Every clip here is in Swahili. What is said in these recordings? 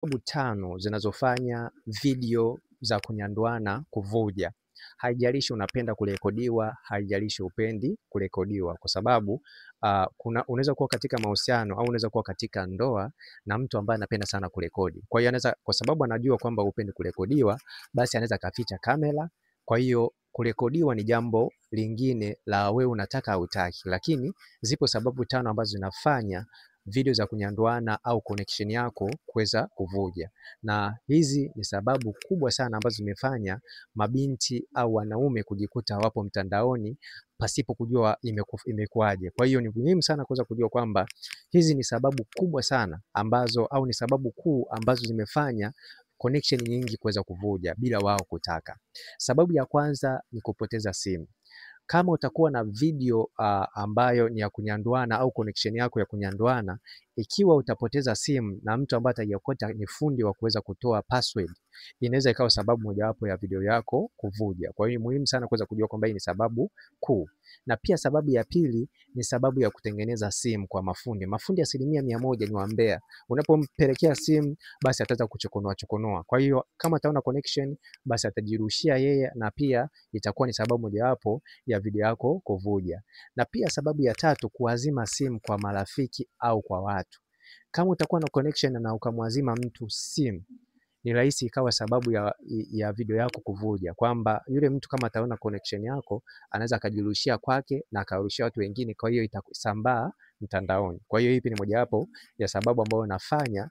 Sababu 5 zinazofanya video za kunyanduana kuvuja. Haijalishi unapenda kurekodiwa, haijalishi hupendi kurekodiwa, kwa sababu unaweza kuwa katika mahusiano au unaweza kuwa katika ndoa na mtu ambaye anapenda sana kurekodi. Kwa hiyo anaweza, kwa sababu anajua kwamba hupendi kurekodiwa, basi anaweza kaficha kamera. Kwa hiyo kurekodiwa ni jambo lingine la wewe unataka hutaki, lakini zipo sababu 5 ambazo zinafanya video za kunyanduana au connection yako kuweza kuvuja, na hizi ni sababu kubwa sana ambazo zimefanya mabinti au wanaume kujikuta wapo mtandaoni pasipo kujua imekuwaje. Kwa hiyo ni muhimu sana kuweza kujua kwamba hizi ni sababu kubwa sana ambazo, au ni sababu kuu ambazo zimefanya connection nyingi kuweza kuvuja bila wao kutaka. Sababu ya kwanza ni kupoteza simu. Kama utakuwa na video ambayo ni ya kunyanduana au connection yako ya kunyanduana, ikiwa utapoteza simu na mtu ambaye ataiokota ni fundi wa kuweza kutoa password, inaweza ikawa sababu mojawapo ya video yako kuvuja. Kwa hiyo ni muhimu sana kuweza kujua kwamba hii ni sababu kuu. Na pia sababu ya pili ni sababu ya kutengeneza simu kwa mafundi. Mafundi 100% ni wambea. Unapompelekea simu basi ataanza kuchokonoa chokonoa. Kwa hiyo kama ataona connection basi atajirushia yeye, na pia itakuwa ni sababu mojawapo ya video yako kuvuja. Na pia sababu ya tatu, kuazima simu kwa marafiki au kwa watu. Kama utakuwa na connection na ukamwazima mtu simu, ni rahisi ikawa sababu ya video yako kuvuja, kwamba yule mtu kama ataona connection yako anaweza akajirushia kwake na akarushia watu wengine, kwa hiyo itasambaa mtandaoni. Kwa hiyo hipi ni mojawapo ya sababu ambayo inafanya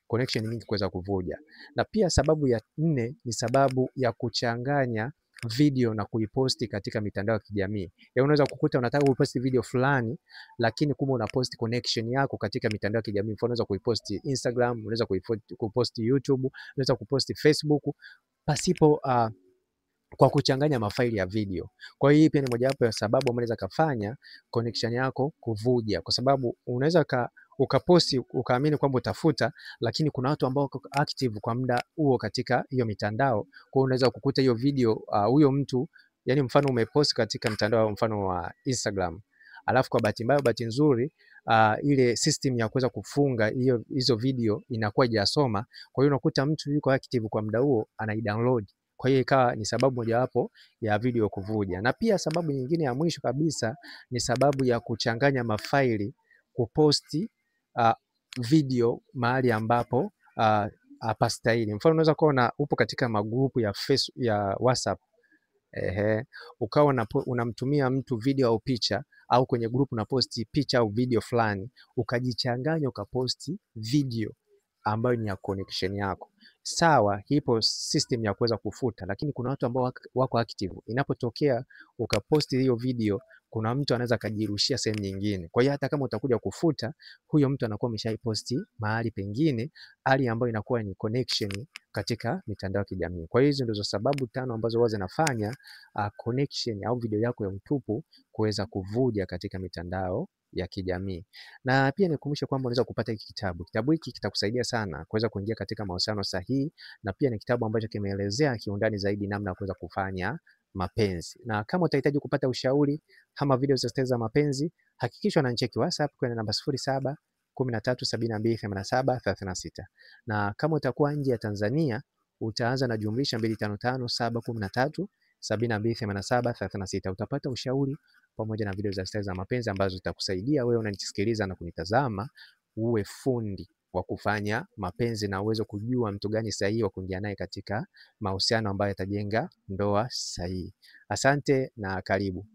connection nyingi kuweza kuvuja. Na pia sababu ya 4 ni sababu ya kuchanganya video na kuiposti katika mitandao ya kijamii. Unaweza kukuta unataka kuposti video fulani, lakini kumbe unaposti connection yako katika mitandao ya kijamii. Mfano, unaweza kuiposti Instagram, unaweza kuiposti YouTube, unaweza kuposti Facebook pasipo kwa kuchanganya mafaili ya video. Kwa hiyo pia ni mojawapo ya sababu ambayo inaweza kufanya connection yako kuvuja, kwa sababu unaweza ukaposti ukaamini kwamba utafuta, lakini kuna watu ambao wako active kwa muda huo katika hiyo mitandao. Kwa hiyo unaweza kukuta hiyo video huyo mtu, yani mfano umepost katika mtandao mfano wa Instagram, alafu kwa bahati mbaya bahati nzuri ile system ya kuweza kufunga hizo video inakuwa hajasoma. Kwa hiyo unakuta mtu yuko active kwa muda huo anaidownload. Kwa hiyo ikawa ni sababu mojawapo ya video kuvuja. Na pia sababu nyingine ya mwisho kabisa ni sababu ya kuchanganya mafaili, kuposti video mahali ambapo hapastahili. Mfano, unaweza kuwa upo katika magrupu ya WhatsApp, ukawa unamtumia mtu video au picha, au kwenye group unaposti picha au video fulani, ukajichanganya ukaposti video ambayo ni ya connection yako. Sawa, hipo system ya kuweza kufuta, lakini kuna watu ambao wako active. Inapotokea ukaposti hiyo video, kuna mtu anaweza kajirushia sehemu nyingine. Kwa hiyo hata kama utakuja kufuta, huyo mtu anakuwa ameshaiposti mahali pengine, hali ambayo inakuwa ni connection katika mitandao ya kijamii. Kwa hiyo hizo ndizo sababu 5 ambazo huwa zinafanya connection au video yako ya utupu kuweza kuvuja katika mitandao ya kijamii. Na pia nikukumbushe kwamba unaweza kupata hiki kitabu. Kitabu hiki kitakusaidia sana kuweza kuingia katika mahusiano sahihi, na pia ni kitabu ambacho kimeelezea kiundani zaidi namna ya kuweza kufanya mapenzi. Na kama utahitaji kupata ushauri ama video za mapenzi, hakikisha unanicheki WhatsApp kwenye namba 0713728736. Na kama utakuwa nje ya Tanzania, utaanza na jumlisha 255 713 728736. Utapata ushauri pamoja na video za mapenzi ambazo zitakusaidia wewe unanisikiliza na kunitazama uwe fundi wa kufanya mapenzi na uweze kujua mtu gani sahihi wa kuingia naye katika mahusiano ambayo yatajenga ndoa sahihi. Asante na karibu.